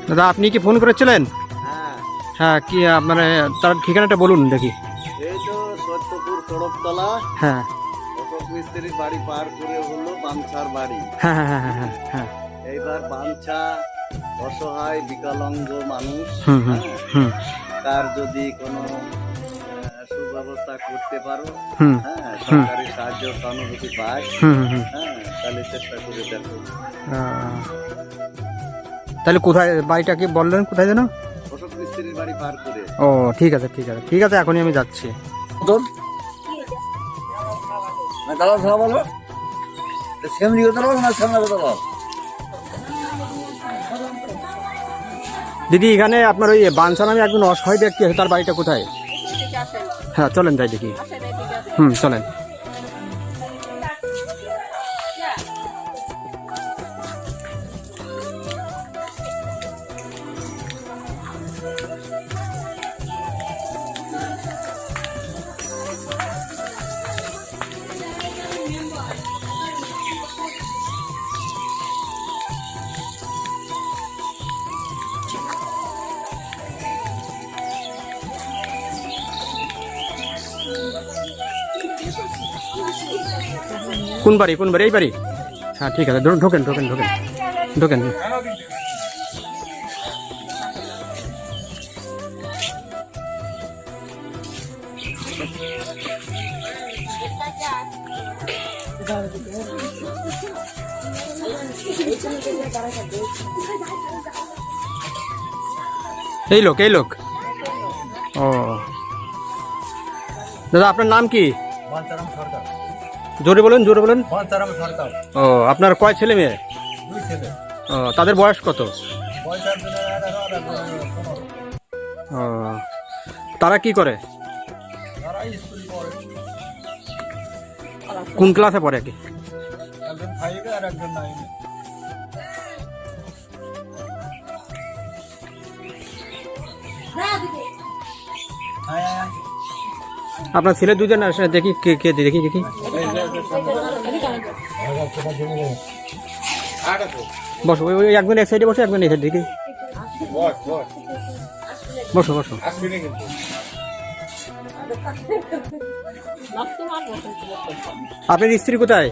দাদা আপনি কি ফোন করেছিলেন? হ্যাঁ, হ্যাঁ, কি মানে তার ঠিকানাটা বলুন দেখি। এই তো সত্যপুর সড়কতলা হ্যাঁ অশোক মিস্ত্রির বাড়ি পার করে হলো বাঞ্ছার বাড়ি। হ্যাঁ হ্যাঁ হ্যাঁ হ্যাঁ হ্যাঁ। এইবার বাঞ্ছা অসহায় বিকলাঙ্গ মানুষ, হুম হুম হ্যাঁ, হুম তার যদি কোনো সুব্যবস্থা করতে পারো, হুম হ্যাঁ, সরকারি সাহায্য সহানুভূতি পায়, হুম হুম। হ্যাঁ, তাহলে চেষ্টা করে দেখো। আহ, তাহলে কোথায় বাড়িটা কি বললেন, কোথায় যেন? অশোক মিস্ত্রির বাড়ি পার করে। ও ঠিক আছে ঠিক আছে ঠিক আছে, এখনই আমি যাচ্ছি। দিদি এখানে আপনার ওই বাঞ্ছা নামে একজন অসহায় ব্যক্তি আছে, তার বাড়িটা কোথায়? হ্যাঁ চলেন যাই দেখি। হুম চলেন। কোন বাড়ি কোন বাড়ি? এই বাড়ি? হ্যাঁ ঠিক আছে, ঢোকেন ঢোকেন ঢোকেন ঢোকেন। এই লোক এই লোক। ও দাদা আপনার নাম কি? বাঞ্ছারাম সরকার। জোরে বলেন জোরে বলেন। বাঞ্ছারাম সরকার। ও আপনার কয় ছেলে মেয়ে? 2 ছেলে। ও তাদের বয়স কত? বয়স একজনের 11 আর একজনের 15। ও তারা কি করে? তারা স্কুল পড়ে, কোন ক্লাসে পড়ে কি? একজন 5-এ আর একজন 9-এ। আপনার ছেলে দুজন আসে, দেখি কে কে দেখি দেখি। বসো ওই ওই একজন এক সাইডে বসে, একজন এই সাইডে দেখি। বসো বসো। আপনার স্ত্রী কোথায়?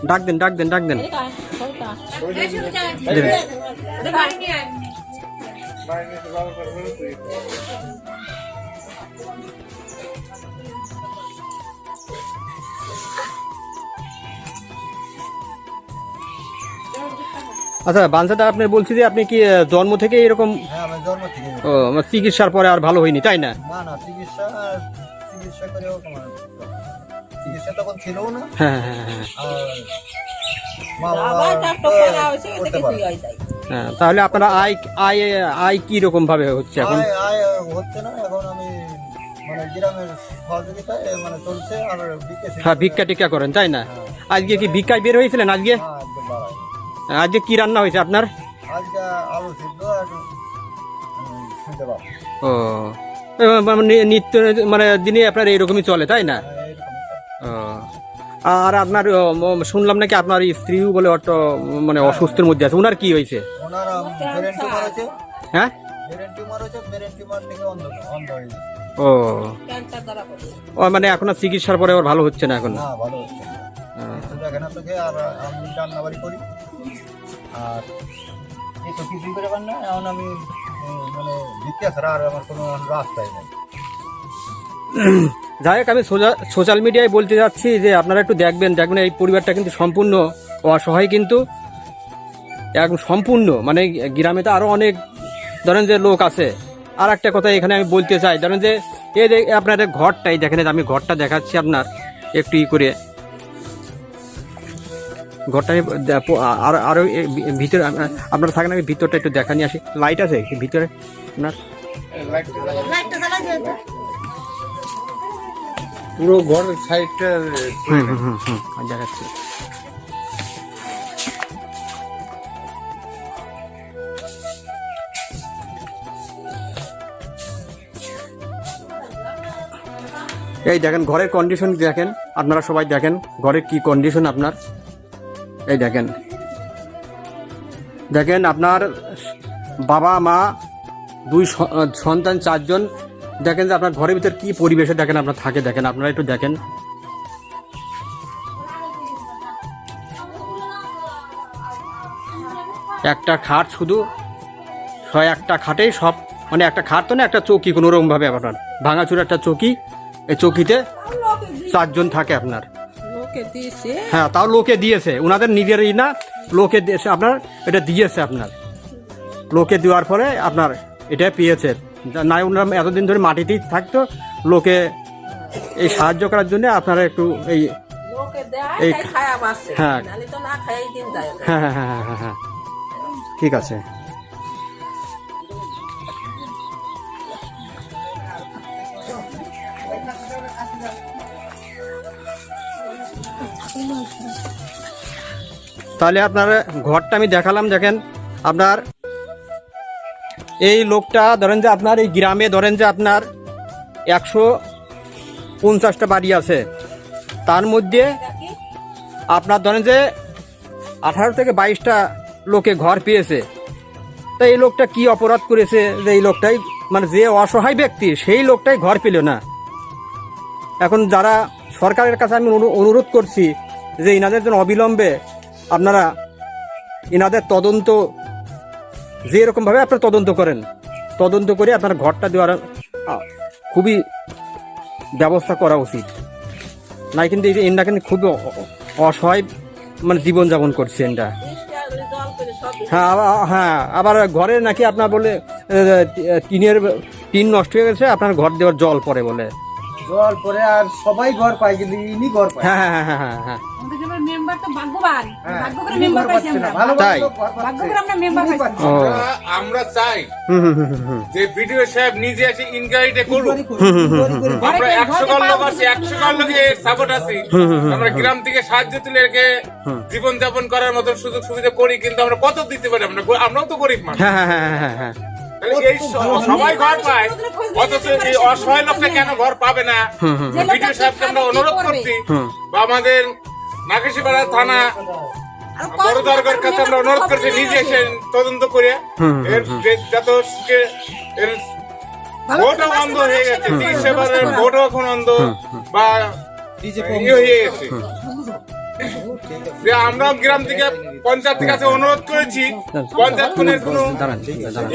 ডাক দেন ডাক দেন ডাক দেন। দেবেন। আচ্ছা বাঞ্ছাদা, আপনি বলছি যে আপনি কি জন্ম থেকে এরকম? হ্যাঁ, আমার জন্ম থেকে। ও আমার চিকিৎসার পরে আর ভালো হয়নি তাই না? না না, চিকিৎসা করেও চিকিৎসা তখন ছিল না। হ্যাঁ হ্যাঁ হ্যাঁ আর মা বাবা করতে পারে। হ্যাঁ। তাহলে আপনারা আয় আয় আয় কি রকম ভাবে হচ্ছে এখন? আয় আয় হচ্ছে না এখন। আমি মানে গ্রামের সহযোগিতায় মানে চলছে। আর হ্যাঁ ভিক্ষা টিক্ষা করেন তাই না? আজকে কি ভিক্ষায় বের হয়েছিলেন আজকে? একদম বাড়াই। আজকে কি রান্না হয়েছে আপনার? আজকে আলু সিদ্ধ আর শুনতে পাবো। ও মানে নিত্য মানে দিনে আপনার এইরকমই চলে তাই না? এইরকম। ও আর আপনার শুনলাম নাকি আপনার স্ত্রীও বলে অত মানে অসুস্থের মধ্যে আছে, ওনার কি হয়েছে? ওনার ব্রেন টিউমার আছে। হ্যাঁ ব্রেন টিউমার আছে। ব্রেন টিউমার থেকে অন্ধ হয়ে গেছে। ও ও মানে এখন আর চিকিৎসার পরে আবার ভালো হচ্ছে না এখন? না, ভালো হচ্ছে না। কিছু দেখে না তোকে। আর আমি রান্না বাড়ি করি। আর এই তো কিছুই করে পার না। এখন আমি মানে ভিক্ষা ছাড়া আর আমার কোনো রাস্তাই নেই। যাই হোক, আমি সোশ্যাল মিডিয়ায় বলতে যাচ্ছি যে আপনারা একটু দেখবেন দেখবেন এই পরিবারটা কিন্তু সম্পূর্ণ অসহায়, কিন্তু একদম সম্পূর্ণ। মানে গ্রামে তো আরো অনেক ধরেন যে লোক আছে। আর একটা কথা এখানে আমি বলতে চাই, ধরেন যে এই যে আপনার ঘরটাই দেখেন, আমি ঘরটা দেখাচ্ছি আপনার একটু ই করে। ঘরটা আমি আরো ভিতরে আপনারা থাকেন, আমি ভিতরটা একটু দেখা নিয়ে আসি। লাইট আছে কি ভিতরে আপনার? পুরো ঘরের সাইডটা হুম হুম হুম হুম দেখাচ্ছি। এই দেখেন ঘরের কন্ডিশন দেখেন, আপনারা সবাই দেখেন ঘরের কি কন্ডিশন আপনার। এই দেখেন দেখেন আপনার বাবা মা, 2 সন্তান, 4 জন। দেখেন যে আপনার ঘরের ভিতর কি পরিবেশে দেখেন আপনার থাকে, দেখেন আপনারা একটু দেখেন। একটা খাট, শুধু একটা খাটেই সব, মানে একটা খাট তো না, একটা চৌকি কোনো রকম ভাবে আপনার ভাঙাচুরা একটা চৌকি, এই চৌকিতে 4 জন থাকে আপনার। হ্যাঁ, তাও লোকে দিয়েছে, ওনাদের নিজেরই না, লোকে দিয়েছে আপনার, এটা দিয়েছে আপনার। লোকে দেওয়ার পরে আপনার এটা পেয়েছে, না ওনারা এতদিন ধরে মাটিতেই থাকতো, লোকে এই সাহায্য করার জন্য আপনারা একটু এই এই হ্যাঁ হ্যাঁ হ্যাঁ হ্যাঁ হ্যাঁ হ্যাঁ ঠিক আছে। তাহলে আপনার ঘরটা আমি দেখালাম, দেখেন আপনার এই লোকটা ধরেন যে আপনার এই গ্রামে ধরেন যে আপনার 150টা বাড়ি আছে, তার মধ্যে আপনার ধরেন যে 18 থেকে 22টা লোকে ঘর পেয়েছে। তা এই লোকটা কি অপরাধ করেছে যে এই লোকটাই, মানে যে অসহায় ব্যক্তি সেই লোকটাই ঘর পেল না। এখন যারা সরকারের কাছে আমি অনুরোধ করছি যে ইনাদের জন্য অবিলম্বে আপনারা ইনাদের তদন্ত, যে এরকমভাবে আপনারা তদন্ত করেন, তদন্ত করে আপনার ঘরটা দেওয়ার খুবই ব্যবস্থা করা উচিত। নাই কিন্তু এনরা কিন্তু খুব অসহায় মানে জীবনযাপন করছে এনরা। হ্যাঁ হ্যাঁ, আবার ঘরে নাকি আপনার বলে টিন নষ্ট হয়ে গেছে, আপনার ঘর দেওয়ার জল পড়ে বলে, জল পরে আর সবাই ঘর পায় কিন্তু ইনি ঘর পায়। হ্যাঁ হ্যাঁ হ্যাঁ হ্যাঁ হ্যাঁ আমরা চাই যে ভিডিও সাহেব নিজে এসে ইনকোয়ারিটা করুক। আমরা 100 ঘর লোক আছি, 100 ঘর লোকে সাপোর্ট আছি, আমরা গ্রাম থেকে সাহায্য তুলে একে জীবন যাপন করার মতো সুযোগ সুবিধা করি, কিন্তু আমরা কত দিতে পারি? আমরাও তো গরিব মানুষ। হ্যাঁ হ্যাঁ হ্যাঁ হ্যাঁ হ্যাঁ এই সবাই ঘর পায়, অথচ এই অসহায় লোকটা কেন ঘর পাবে না? ভিডিও সাহেবকে আমরা অনুরোধ করছি, বা আমাদের নাকাশিপাড়া থানা বড় দরগার কাছে আমরা অনুরোধ করছি নিজে এসে তদন্ত করে এর যত এর ভোটও বন্ধ হয়ে গেছে, চিকিৎসা ভোটও এখন বন্ধ বা ইয়ে হয়ে গেছে। যে আমরা গ্রাম থেকে পঞ্চায়েতের কাছে অনুরোধ করেছি, পঞ্চায়েত কোনো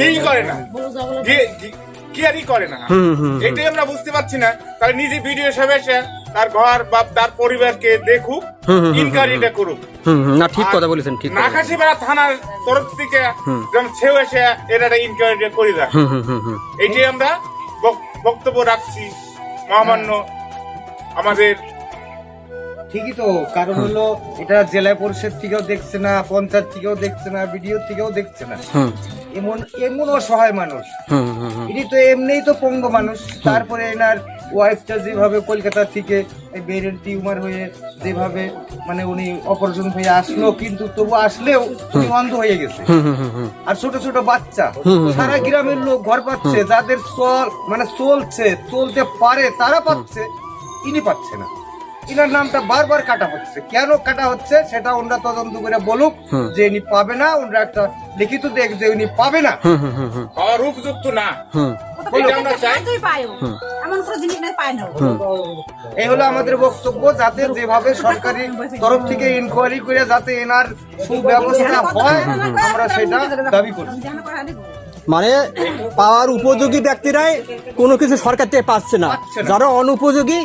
ই করে না, কেয়ারই করে না। এটাই আমরা বুঝতে পারছি না। তাহলে নিজে ভিডিও সাহেব এসে তার ঘর বা তার পরিবারকে দেখুক, ইনকোয়ারিটা করুক। না, ঠিক কথা বলেছেন, ঠিক। নাকাশিপাড়া থানার তরফ থেকে যেমন সেও এসে এটা ইনকোয়ারিটা করে দেয়, এইটাই আমরা বক্তব্য রাখছি। মহামান্য আমাদের ঠিকই তো, কারণ হলো এটা জেলা পরিষদ থেকেও দেখছে না, পঞ্চায়েত থেকেও দেখছে না, বিডিও থেকেও দেখছে না। এমন এমন অসহায় মানুষ, ইনি তো এমনিই তো পঙ্গু মানুষ, তারপরে এনার ওয়াইফটা যেভাবে কলকাতা থেকে ব্রেন টিউমার হয়ে যেভাবে মানে উনি অপারেশন হয়ে আসলো, কিন্তু তবু আসলেও উনি অন্ধ হয়ে গেছে। আর ছোট ছোট বাচ্চা, সারা গ্রামের লোক ঘর পাচ্ছে, যাদের মানে চলতে পারে তারা পাচ্ছে, ইনি পাচ্ছে না। ইনার নামটা বারবার কাটা হচ্ছে, কেন কাটা হচ্ছে সেটা ওনারা তদন্ত করে বলুক যে ইনি পাবে না। ওনারা একটা লিখিত দেখ যে উনি পাবে না, পাওয়ার উপযুক্ত না। এই হলো আমাদের বক্তব্য, যাতে যেভাবে সরকারি তরফ থেকে ইনকোয়ারি করে যাতে এনার সুব্যবস্থা হয়, আমরা সেটা দাবি করি। মানে পাওয়ার উপযোগী ব্যক্তিরাই কোনো কিছু সরকার থেকে পাচ্ছে না, যারা অনুপযোগী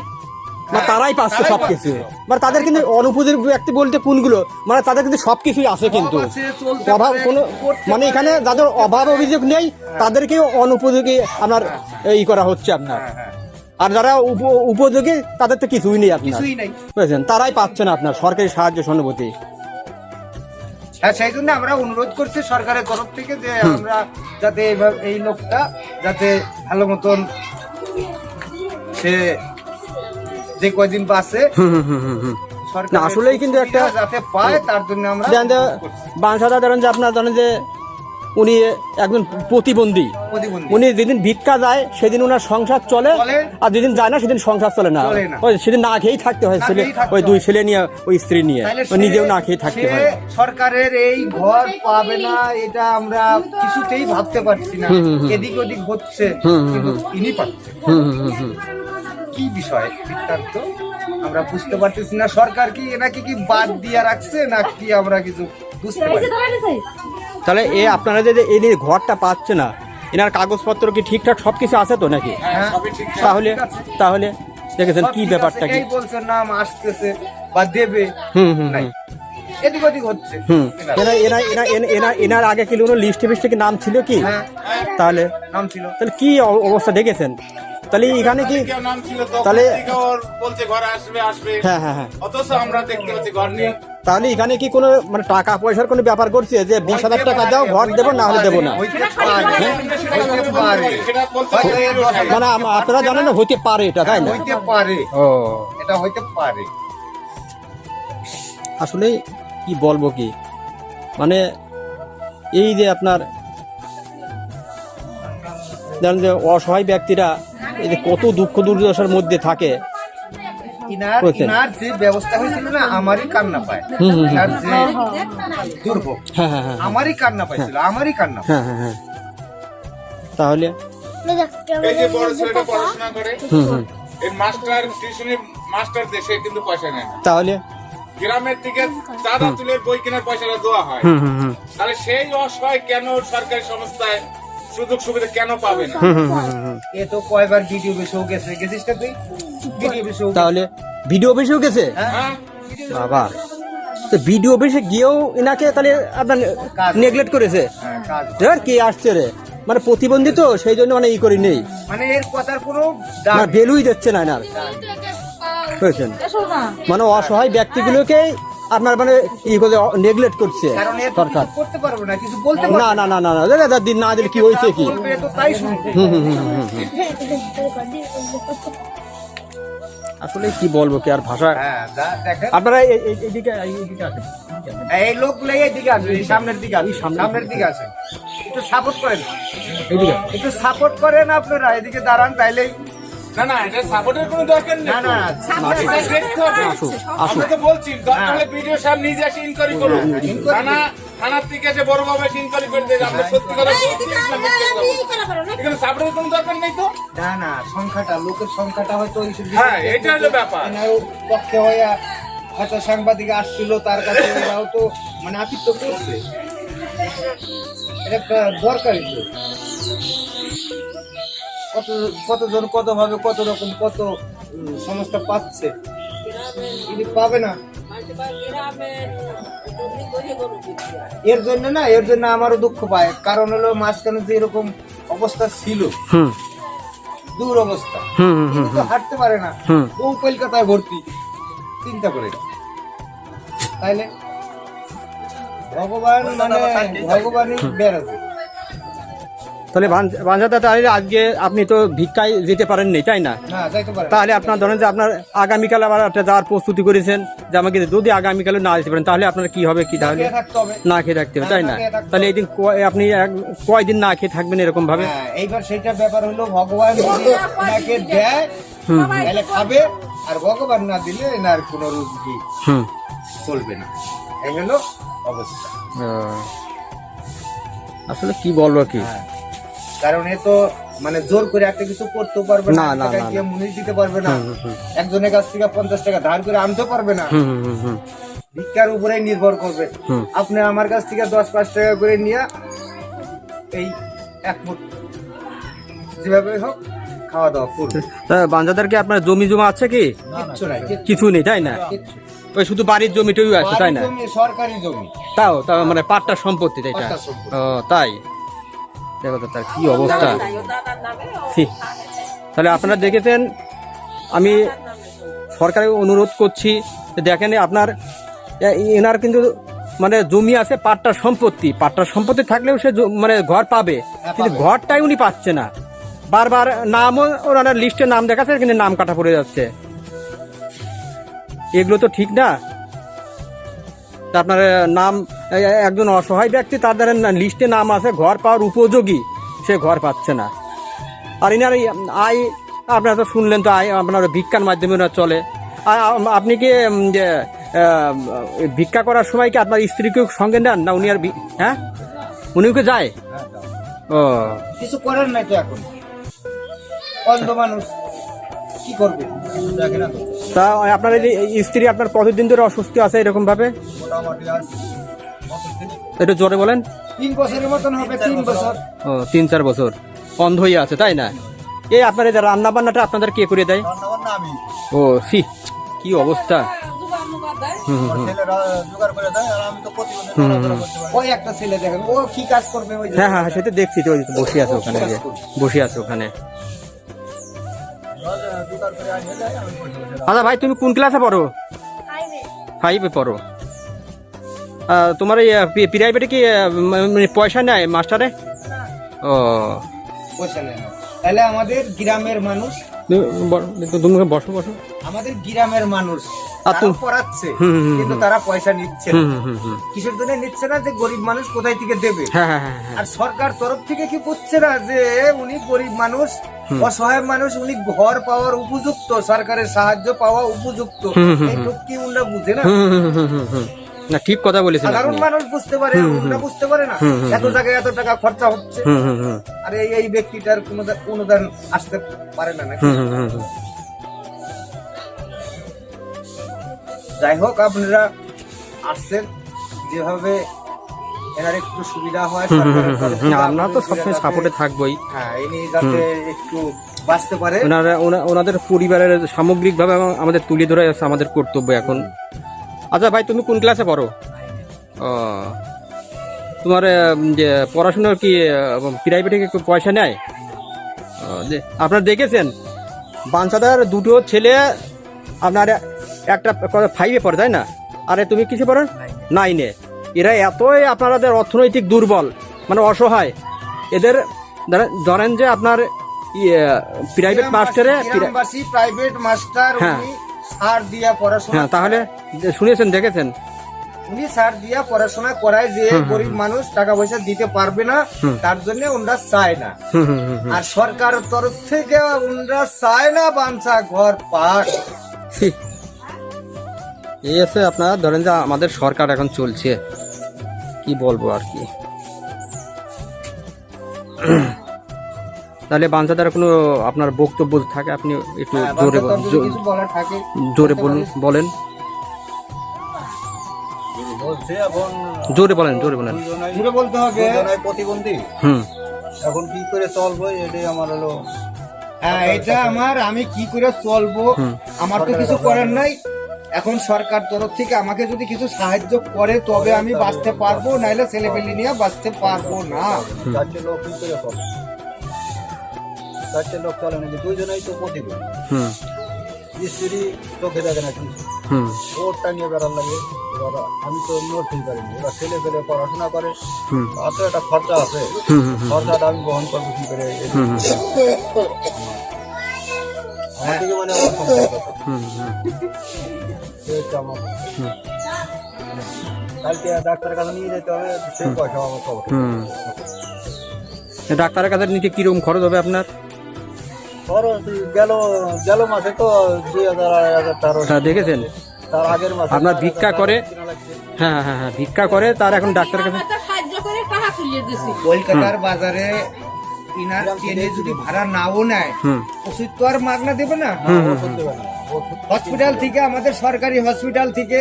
বা তারাই পাচ্ছে সবকিছু। মানে তাদের কিন্তু অনুপযোগী ব্যক্তি বলতে কোনগুলো, মানে তাদের কিন্তু সবকিছুই আছে, কিন্তু অভাব কোনো, মানে এখানে যাদের অভাব অভিযোগ নেই তাদেরকেও অনুপযোগী আপনার ই করা হচ্ছে আপনার। আর যারা উপযোগী তাদের তো কিছুই নেই আপনার, বুঝেছেন, তারাই পাচ্ছে না আপনার সরকারি সাহায্য সহানুভূতি। হ্যাঁ, সেই জন্য আমরা অনুরোধ করছি সরকারের তরফ থেকে যে আমরা যাতে এই লোকটা যাতে ভালো মতন সে যে কয়দিন বাসে আসলেই কিন্তু একটা যাতে পায়, তার জন্য আমরা বাঞ্ছাদা ধরেন যে আপনার জানেন যে উনি একজন প্রতিবন্ধী, প্রতিবন্ধী। উনি যেদিন ভিক্ষা যায় সেদিন ওনার সংসার চলে, চলে। আর যেদিন যায় না সেদিন সংসার চলে না, চলে না। ওই সেদিন না খেয়েই থাকতে হয়, না ছেলে খেয়েই থাকতে ওই দুই হয়। ছেলে নিয়ে ওই স্ত্রী নিয়ে, তাহলে ওই সে- নিজেও না খেয়ে থাকতে সে হয়। সরকারের এই ঘর পাবে না, এটা আমরা কিছুতেই ভাবতে পারছি না। এদিক ওদিক হচ্ছে, কিন্তু ইনি পাচ্ছে। কি বিষয় বৃত্তান্ত আমরা বুঝতে পারতেছি না। সরকার কি এনাকে কি বাদ দিয়ে রাখছে না কি, আমরা কিছু বুঝতে পারছি না। তাহলে আপনারা যে এই যে ঘরটা পাচ্ছে না, এনার কাগজপত্র কি ঠিকঠাক সবকিছু আছে তো নাকি? হ্যাঁ, সবই ঠিক। তাহলে তাহলে দেখেছেন সব কি ঠিক ব্যাপারটা আছে, কি? এই বলছে নাম আসতেছে বা দেবে, নাই। এদিক ওদিক হচ্ছে। এনার আগে কি কোনো লিস্টে ফিস্টে কি নাম ছিল কি? হ্যাঁ, তাহলে নাম ছিল। তাহলে কি অবস্থা দেখেছেন? তাহলে এখানে কি কেউ নাম ছিল তো, তাহলে- থেকে ওর বলছে ঘরে আসবে আসবে, হ্যাঁ হ্যাঁ হ্যাঁ, অথচ আমরা দেখতে পাচ্ছি ঘর নেই। তাহলে এখানে কি কোনো মানে টাকা পয়সার কোনো ব্যাপার করছে যে 20,000 টাকা দাও ঘর দেবো, না হলে দেবো না? হইতে পারে, হইতে পারে। সেটা বলতে হয়তো এই 10,000 মানে আপনারা জানেন না, হইতে পারে এটা, তাই না? হইতে পারে, ও এটা হইতে পারে। আসলে কি বলবো কি, মানে এই যে আপনার জানেন যে অসহায় ব্যক্তিরা এই যে কত দুঃখ দুর্দশার মধ্যে থাকে। ইনার বুঝছেন? ইনার যে ব্যবস্থা হয়েছিল না, আমারই কান্না পায়। ইনার যে দুর্ভোগ, হ্যাঁ হ্যাঁ হ্যাঁ আমারই কান্না পাইছিল, আমারই কান্না। হ্যাঁ হ্যাঁ হ্যাঁ, তাহলে এই যে বড় ছেলেটা পড়াশোনা করে, হুম, এই মাস্টার টিউশনি মাস্টার দেশে কিন্তু পয়সা নেয় না। তাহলে গ্রামের থেকে চাঁদা তুলে বই কেনার পয়সাটা দেওয়া হয়। হুম, তাহলে সেই অসহায় কেন সরকারি সংস্থায় সুযোগ সুবিধা কেন পাবে না? এ তো কয়বার ভিডিও বেশও গেছে, গেছিস না তুই? ভিডিও বেশও তাহলে ভিডিও অফিসেও গেছে হ্যাঁ, বাবা, তো ভিডিও অফিসে গিয়েও এনাকে তাহলে আপনার নেগলেক্ট করেছে। হ্যাঁ, কাজ। এবার কে আসছে রে, মানে প্রতিবন্ধী তো সেই জন্য মানে ই করি নেই, মানে এর কথার কোনো দাম না ভ্যালুই দিচ্ছে না এনার, বুঝছেন? মানে অসহায় ব্যক্তিগুলোকে আপনার মানে ই করে নেগলেক্ট করছে কারণ এর তো সরকার। কিছু করতে পারবো না, কিছু বলতে না পারবো না না না না দাদা, দিন না দিলে কি হয়েছে কি? বলবে তো তাই শুনবে। আসলে কি বলবো কি আর ভাষা। হ্যাঁ, দেখেন আপনারা এইদিকে এইদিকে আসেন, এই লোকগুলো এইদিকে আসবে, এই সামনের দিকে আসবে, সামনের দিকে আসে, একটু সাপোর্ট করেন, এইদিকে একটু সাপোর্ট করেন আপনারা, এদিকে দাঁড়ান, তাইলেই। না না, এটা সাপোর্টের কোনো দরকার নেই। না না, এটা দেখতে হবে। আসুন, আমরা তো বলছি দরকার হলে ভিডিও সাহেব নিজে এসে ইনকোয়ারি করুন। থানার থেকে এসে বড় ভাবে ইনকোয়ারি করে দেয়, আমরা সত্যি কথা বলছি, না মিথ্যে কথা বলছি। এখানে সাপোর্টের কোনো দরকার নেই তো। না না, সংখ্যাটা, লোকের সংখ্যাটা হয়তো এইসব হ্যাঁ, এটা হলো ব্যাপার। এনার পক্ষে হইয়া হয়তো সাংবাদিক আসছিল, তার কাছে এরাও তো মানে আপিত্ত করছে, এটা একটা দরকারি তো। কতজন কত ভাবে কত রকম কত সংস্থা পাচ্ছে, যদি পাবে না এর জন্য না, এর জন্য আমারও দুঃখ পায়। কারণ হলো মাঝখানে যে এরকম অবস্থা ছিল, হুম দূর অবস্থা, হুম হুম কিন্তু তো হাঁটতে পারে না, হুম। ও কলকাতায় ভর্তি, চিন্তা করে। তাইলে ভগবান মানে ভগবানই বেড়াবে। তাহলে বাঞ্জাদা, তাহলে আজকে আপনি তো ভিক্ষায় যেতে পারেননি, তাই না? না, যাইতে পারে না। তাহলে আপনার ধরেন যে আপনার আগামীকাল আবার একটা যাওয়ার প্রস্তুতি করেছেন, যে আমাকে যদি আগামীকালে না যেতে পারেন তাহলে আপনার কি হবে, কি তাহলে খেয়ে থাকতে হবে। না খেয়ে থাকতে হবে, তাই না? না খেয়ে থাকতে হবে। তাহলে এই দিন আপনি কয়দিন না খেয়ে থাকবেন এরকম ভাবে? হ্যাঁ, এইবার সেটা ব্যাপার হলো, ভগবান যদি ওনাকে দেয় তাহলে খাবে, আর ভগবান না দিলে এনার কোনো রুজি হুম, চলবে না। এই হলো অবস্থা। আসলে কি বলবো কি, হ্যাঁ, কারণ এ তো মানে জোর করে একটা কিছু করতেও পারবে না, না, না, টাকা না, দিয়ে মুনিশ দিতে পারবে না, একজনের কাছ থেকে 50 টাকা ধার করে আনতে পারবে না, হুম হুম হুম ভিক্ষার উপরেই নির্ভর করবে। হুম। আপনি আমার কাছ থেকে 10-5 টাকা করে নিয়ে এই এক মুঠ যেভাবে হোক খাওয়া দাওয়া করবে, বাঞ্জাদার কি আপনার জমি জমা আছে কি? কিচ্ছু নাই, কিছু নেই, তাই না? কিচ্ছু। ওই শুধু বাড়ির জমিটাই আছে, তাই না? বাড়ির জমি, সরকারি জমি, তাও তাও মানে পাট্টা সম্পত্তি, তাই না? পাট্টা সম্পত্তি। ও তাই, দেখো তো তার কি অবস্থা। ছি। তাহলে আপনারা দেখেছেন, আমি সরকারের অনুরোধ করছি যে দেখেন আপনার এনার কিন্তু মানে জমি আছে, পাট্টা সম্পত্তি থাকলেও সে মানে ঘর পাবে, কিন্তু পাবে। ঘরটাই উনি পাচ্ছে না। বারবার নামও ওনার লিস্টে নাম দেখাচ্ছে, কিন্তু নাম কাটা পড়ে যাচ্ছে। এগুলো তো ঠিক না। তা আপনার নাম একজন অসহায় ব্যক্তি তার দ্বারা লিস্টে নাম আছে ঘর পাওয়ার উপযোগী, সে ঘর পাচ্ছে না। আর ইনার এই আয় আপনারা তো শুনলেন, তো আয় আপনার ভিক্ষার মাধ্যমে ওনার চলে। আপনি কি যে ভিক্ষা করার সময় কি আপনার স্ত্রীকে সঙ্গে নেন না? উনি আর হ্যাঁ, উনিও কি যায়? ও, কিছু করার নাই তো, এখন অন্ধ মানুষ কি করবে, দেখে না তো। তা আপনার এই স্ত্রী আপনার কতদিন ধরে অসুস্থ আছে এরকম ভাবে? মোটামুটি আজ একটু জোরে বলেন। 3 বছরের মতন হবে, 3 বছর। ও, 3-4 বছর অন্ধ হয়ে আছে, তাই না? এই আপনার এই রান্না বান্নাটা আপনাদের কে করে দেয়? আমি ও সি, কি অবস্থা। ওই একটা ছেলে দেখেন, ও কি কাজ করবে? ওই হ্যাঁ হ্যাঁ, সেটা দেখছি তো, ওই তো বসে আছে ওখানে, বসে আছে ওখানে। আচ্ছা ভাই, তুমি কোন ক্লাসে পড়ো? 5-এ পড়ো। তোমার এই প্রাইভেটে কি মানে পয়সা নেয় মাস্টারে? ও, পয়সা নেয় না। তাহলে আমাদের গ্রামের মানুষ, তুমি বসো বসো। আমাদের গ্রামের মানুষ আর তারা পড়াচ্ছে, কিন্তু তারা পয়সা নিচ্ছে না। কিসের জন্য নিচ্ছে না? যে গরিব মানুষ কোথায় থেকে দেবে। হ্যাঁ হ্যাঁ হ্যাঁ। আর সরকার তরফ থেকে কি করছে না যে উনি গরিব মানুষ, অসহায় মানুষ, উনি ঘর পাওয়ার উপযুক্ত, সরকারের সাহায্য পাওয়া উপযুক্ত, এইটুকু কি উনি বুঝে না? না, ঠিক কথা বলেছেন। সাধারণ মানুষ বুঝতে পারে, উনি বুঝতে পারে না। এত জায়গায় এত টাকা খরচা হচ্ছে, আর এই ব্যক্তিটার কোনো অনুদান আসতে পারে না নাকি? যাই হোক, আপনারা আসছেন, যেভাবে এনার একটু সুবিধা হয় আমরা তো সবসময় সাপোর্টে থাকবোই। হ্যাঁ, ইনি যাতে একটু বাঁচতে পারে, ওনাদের পরিবারের সামগ্রিকভাবে আমাদের তুলে ধরে আছে আমাদের কর্তব্য এখন। আচ্ছা ভাই, তুমি কোন ক্লাসে পড়ো? ও, তোমার যে পড়াশোনার কি প্রাইভেটে কি পয়সা নেয়? আপনারা দেখেছেন বাঞ্চাদার দুটো ছেলে, আপনার একটা 5-এ পড়ে, তাই না? আরে তুমি কিছু পড়ো 9-এ। এরা এতই আপনাদের অর্থনৈতিক দুর্বল, মানে অসহায়। এদের ধরেন যে আপনার প্রাইভেট মাস্টারে, প্রাইভেট মাস্টার সার দিয়া পড়াশোনা, হ্যাঁ, তাহলে শুনেছেন, দেখেছেন, উনি সার দিয়া পড়াশোনা করায় যে গরিব মানুষ টাকা পয়সা দিতে পারবে না, তার জন্য ওনারা চায় না। আর সরকার তরফ থেকে ওনারা চায় না বাঞ্চা ঘর পাক। এই আছে আপনারা ধরেন যে আমাদের সরকার এখন চলছে, কি বলবো আর কি। তাহলে বাঞ্চাদার কোনো আপনার বক্তব্য থাকে, আপনি একটু জোরে জোরে বলেন। জোরে বলেন, জোরে বলেন। জোরে বলতে হবে। প্রতিবন্ধী, এখন কি করে চলবো এটাই আমার হলো। হ্যাঁ, এটা আমি কি করে চলবো, আমার তো কিছু করার নাই। এখন সরকার তরফ থেকে আমাকে যদি কিছু সাহায্য করে তবে আমি বাঁচতে পারবো, নাইলে ছেলেপেলে নিয়ে বাঁচতে পারবো না। 4টে লোক কি করে চলে? 4টে লোক চলে নাকি? 2জনেই তো প্রতিবন্ধী। স্ত্রী চোখে দেখে না কিছু, ওরটা নিয়ে বেড়ার লাগে। এবার আমি তো নড়তেই পারিনি। এবার ছেলে পেলে পড়াশোনা করে, আর তো একটা খরচা আছে, খরচাটা আমি বহন করবো কি করে? আমার দিকে মানে আমার কালকে ডাক্তারের কাছে নিয়ে যেতে হবে, সে পয়সা আমার খবর। ডাক্তারের কাছে নিতে কিরকম খরচ হবে আপনার? খরচ গেল মাসে তো 2000-2500 দেখেছেন, তার আগের মাসে আপনার ভিক্ষা করে, হ্যাঁ হ্যাঁ হ্যাঁ, ভিক্ষা করে, তার এখন ডাক্তারের কাছে কলকাতার বাজারে ইনার ট্রেনে যদি ভাড়া নাও নেয়, ওষুধ তো আর মাগনা দেবে না। হসপিটাল থেকে, আমাদের সরকারি হসপিটাল থেকে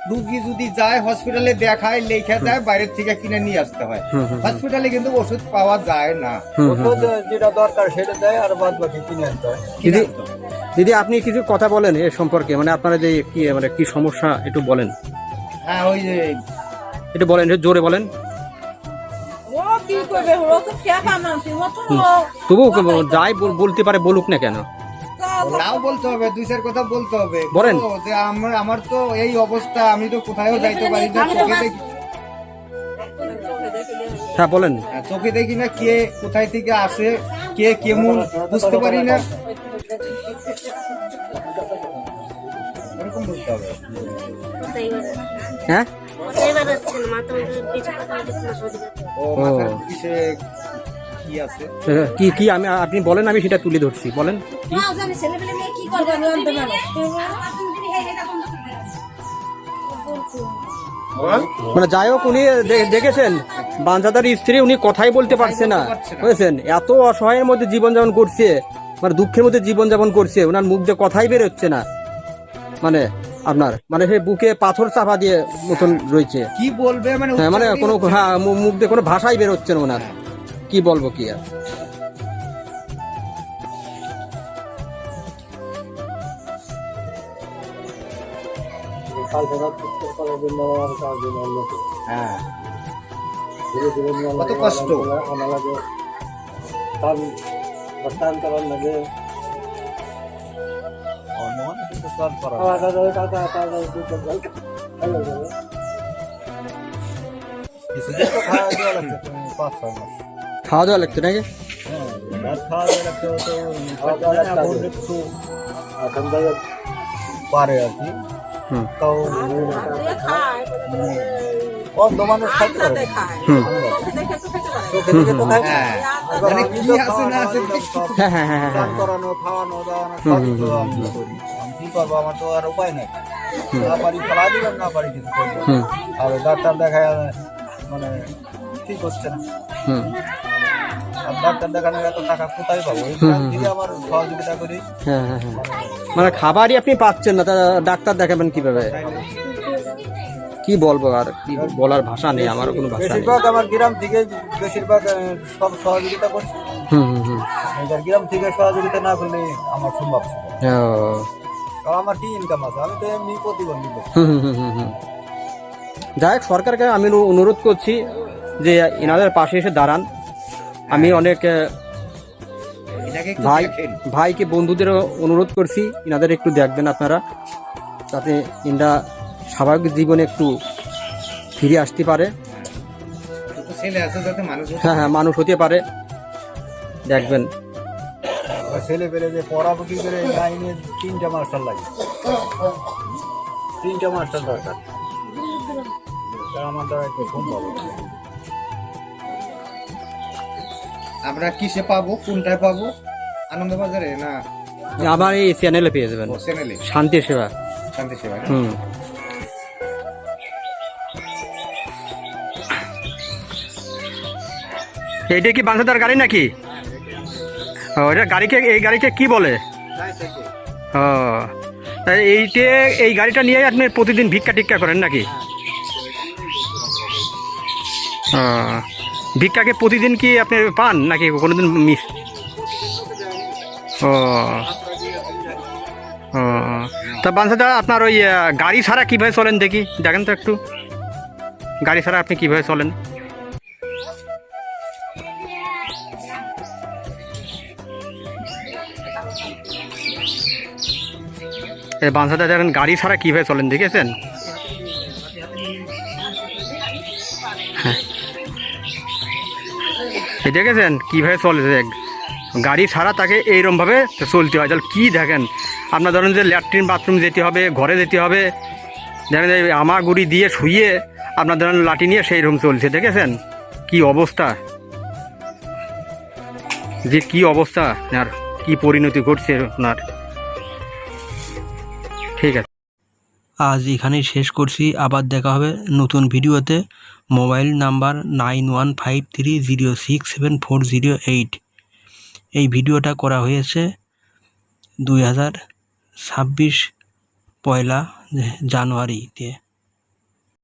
রুগী যদি যায়, হসপিটালে দেখায়, লেখা দেয়, বাইরের থেকে কিনে নিয়ে আসতে হয়। হসপিটালে কিন্তু ওষুধ পাওয়া যায় না। ওষুধ যেটা দরকার সেটা দেয়, আর বাদ বাকি কিনে আনতে হয়। দিদি, আপনি কিছু কথা বলেন এ সম্পর্কে, মানে আপনারা যে কি মানে কি সমস্যা একটু বলেন। হ্যাঁ, ওই যে একটু বলেন, একটু জোরে বলেন। তবু যাই বলতে পারে, বলুক না কেন? নাও বলতে হবে, 2-4 কথা বলতে হবে। বলেন যে আমার তো এই অবস্থা, আমি তো কোথাও যাইতে পারি না, চোখে দেখি। হ্যাঁ বলেন। চোখে দেখি না কে কোথায় থেকে আসে, কে কেমন বুঝতে পারি না, এরকম বলতে হবে। হ্যাঁ, ও মাথার পিছে কি আছে? কি কি আমি আপনি বলেন, আমি সেটা তুলে ধরছি, বলেন। মানে যাই হোক, উনি দেখেছেন বাঞ্ছাদার স্ত্রী, উনি কথাই বলতে পারছে না, বুঝেছেন? এত অসহায়ের মধ্যে জীবনযাপন করছে, মানে দুঃখের মধ্যে জীবনযাপন করছে, ওনার মুখ দিয়ে কথাই বের হচ্ছে না, মানে আপনার মানে সেই বুকে পাথর চাপা দিয়ে মতন রয়েছে। কি বলবে মানে হ্যাঁ, মানে কোনো মুখ দিয়ে কোনো ভাষাই বের হচ্ছে না ওনার, কি বলবো কি আর। হ্যাঁ কত কষ্ট। খাওয়া দাওয়া লাগতো নাকি? পারে আর কি, তাও অন্ধ মানুষ খাইতে পারে। চোখে দিকে তো খাই না। মানে কি আছে না আছে স্নান করানো, খাওয়ানো দাওয়ানো সব তো আমি করি। আমি কি করবো, আমার তো আর উপায় নেই। না পারি ফেলা দিলাম, না পারি কিছু করবো। আর ডাক্তার দেখায় মানে ঠিক হচ্ছে না। আর ডাক্তার দেখানোর এত টাকা কোথায় পাবো? এই দিকে আমার সহযোগিতা করি। মানে খাবারই আপনি পাচ্ছেন না, তা ডাক্তার দেখাবেন কিভাবে? কি বলবো আর, কি বলার ভাষা নেই, আমার কোনো ভাষা নেই। বেশিরভাগ আমার গ্রাম থেকে বেশিরভাগ সব সহযোগিতা করছি। এবার গ্রাম থেকে সহযোগিতা না করলে আমার সম্ভব ছিল না। কারণ আমার কি ইনকাম আছে, আমি তো এমনি প্রতিবন্ধী লোক। যাই হোক, সরকারকে আমি অনুরোধ করছি যে এনাদের পাশে এসে দাঁড়ান। আমি অনেক ভাইকে বন্ধুদেরও অনুরোধ করছি, এনাদের একটু দেখবেন আপনারা, যাতে এনারা স্বাভাবিক জীবনে একটু ফিরে আসতে পারে। হ্যাঁ হ্যাঁ, মানুষ হতে পারে, দেখবেন। ছেলে পেলে যে পড়াবো কি করে, লাইনে 3টা মাস্টার লাগে, 3টা মাস্টার দরকার। আমার দ্বারা একটু সম্ভব। আমরা কিসে পাবো, কোনটায় পাবো? আনন্দবাজারে না আমার এই চ্যানেলে পেয়ে যাবেন, চ্যানেলে শান্তি সেবা। শান্তি সেবা। এইটা কি বাঞ্ছাদার গাড়ি নাকি? এটা গাড়িকে, এই গাড়িকে কি বলে? ও, এইটা, এই গাড়িটা নিয়ে আপনি প্রতিদিন ভিক্ষা টিক্ষা করেন নাকি? ভিক্ষাকে প্রতিদিন কি আপনি পান নাকি কোনোদিন মিস? ও ও, তা বাঞ্ছাদা আপনার ওই গাড়ি ছাড়া কীভাবে চলেন দেখি, দেখেন তো একটু, গাড়ি ছাড়া আপনি কীভাবে চলেন? বাঞ্ছাদা দেখেন গাড়ি ছাড়া কীভাবে চলেন, দেখেছেন? হ্যাঁ, দেখেছেন কীভাবে চলে, গাড়ি ছাড়া তাকে এইরকমভাবে চলতে হয়। তাহলে কী দেখেন, আপনার ধরেন যে ল্যাট্রিন বাথরুম যেতে হবে, ঘরে যেতে হবে, দেখেন আমাগুড়ি দিয়ে শুয়ে আপনার ধরেন লাঠি নিয়ে সেই রকম চলছে, দেখেছেন কি অবস্থা, যে কি অবস্থা আর কি পরিণতি ঘটছে ওনার। ঠিক আছে, আজ এখানেই শেষ করছি, আবার দেখা হবে নতুন ভিডিওতে। Mobile number 9153067408। এই ভিডিওটা করা হয়েছে 2026 পয়লা জানুয়ারিতে।